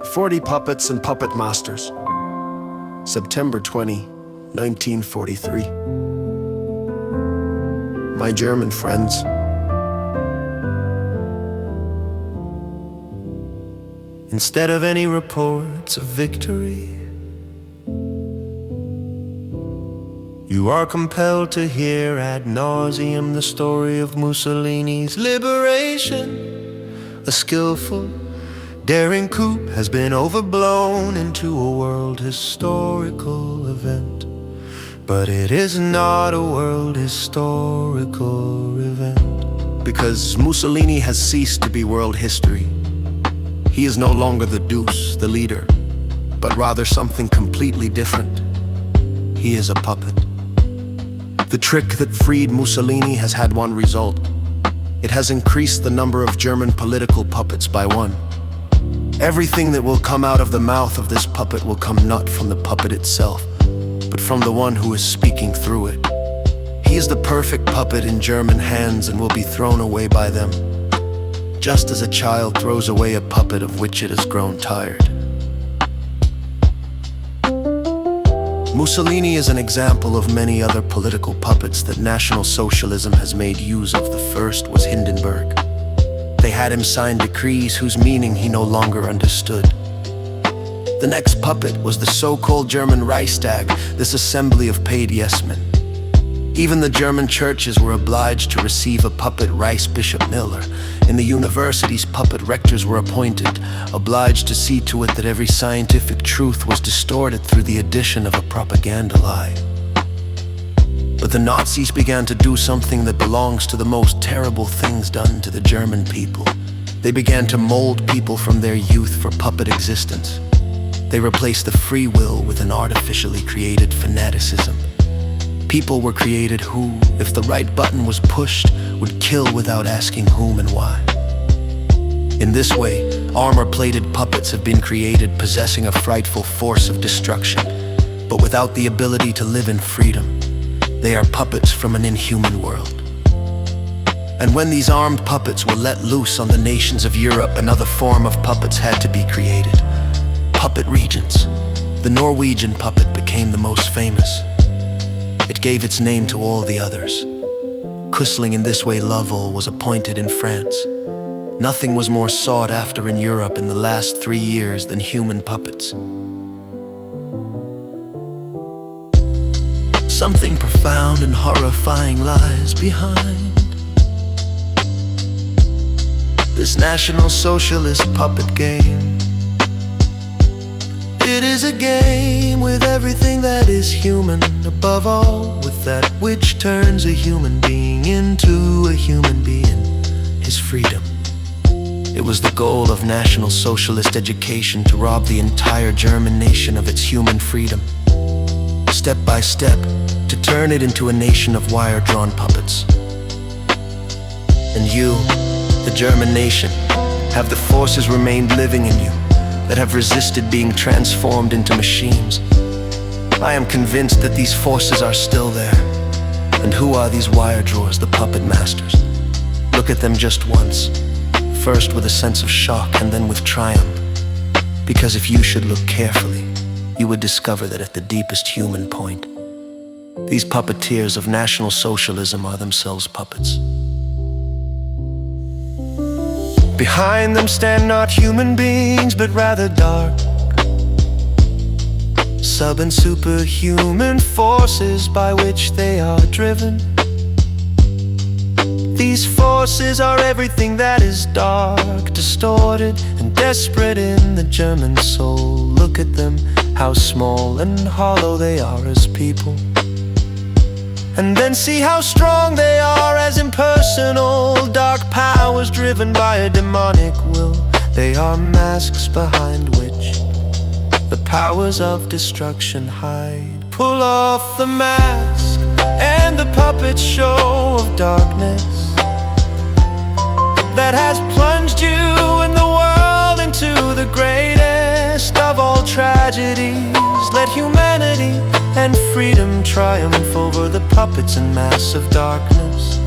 40 Puppets and Puppet Masters. September 20, 1943. My German friends. Instead of any reports of victory, you are compelled to hear ad nauseum the story of Mussolini's liberation. A skillful, daring coup has been overblown into a world historical event. But it is not a world historical event, because Mussolini has ceased to be world history. He is no longer the deuce, the leader, but rather something completely different. He is a puppet. The trick that freed Mussolini has had one result. It has increased the number of German political puppets by one. Everything that will come out of the mouth of this puppet will come not from the puppet itself, but from the one who is speaking through it. He is the perfect puppet in German hands and will be thrown away by them, just as a child throws away a puppet of which it has grown tired. Mussolini is an example of many other political puppets that National Socialism has made use of. The first was Hindenburg. They had him sign decrees whose meaning he no longer understood. The next puppet was the so-called German Reichstag, this assembly of paid yes-men. Even the German churches were obliged to receive a puppet Reichsbishop Miller. In the universities, puppet rectors were appointed, obliged to see to it that every scientific truth was distorted through the addition of a propaganda lie. But the Nazis began to do something that belongs to the most terrible things done to the German people. They began to mold people from their youth for puppet existence. They replaced the free will with an artificially created fanaticism. People were created who, if the right button was pushed, would kill without asking whom and why. In this way, armor-plated puppets have been created possessing a frightful force of destruction, but without the ability to live in freedom. They are puppets from an inhuman world. And when these armed puppets were let loose on the nations of Europe, another form of puppets had to be created. Puppet regents. The Norwegian puppet became the most famous. It gave its name to all the others. Quisling in this way Lovell was appointed in France. Nothing was more sought after in Europe in the last 3 years than human puppets. Something profound and horrifying lies behind this National Socialist puppet game. It is a game with everything that is human, above all with that which turns a human being into a human being, his freedom. It was the goal of National Socialist education to rob the entire German nation of its human freedom, step by step, to turn it into a nation of wire-drawn puppets. And you, the German nation, have the forces remained living in you that have resisted being transformed into machines. I am convinced that these forces are still there. And who are these wire drawers, the puppet masters? Look at them just once, first with a sense of shock and then with triumph. Because if you should look carefully, you would discover that at the deepest human point, these puppeteers of National Socialism are themselves puppets. Behind them stand not human beings, but rather dark, sub- and superhuman forces by which they are driven. These forces are everything that is dark, distorted, and desperate in the German soul. Look at them, how small and hollow they are as people. And then see how strong they are as impersonal, dark powers driven by a demonic will. They are masks behind which the powers of destruction hide. Pull off the mask and the puppet show of darkness that has plunged you and the world into the greatest of all tragedies. Let humanity and freedom triumph over the puppets and mass of darkness.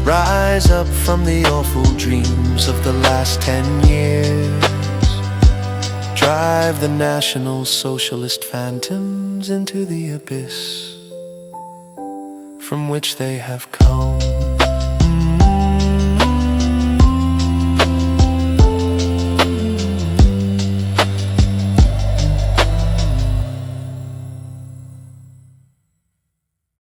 Rise up from the awful dreams of the last 10 years. Try drive the National Socialist phantoms into the abyss from which they have come.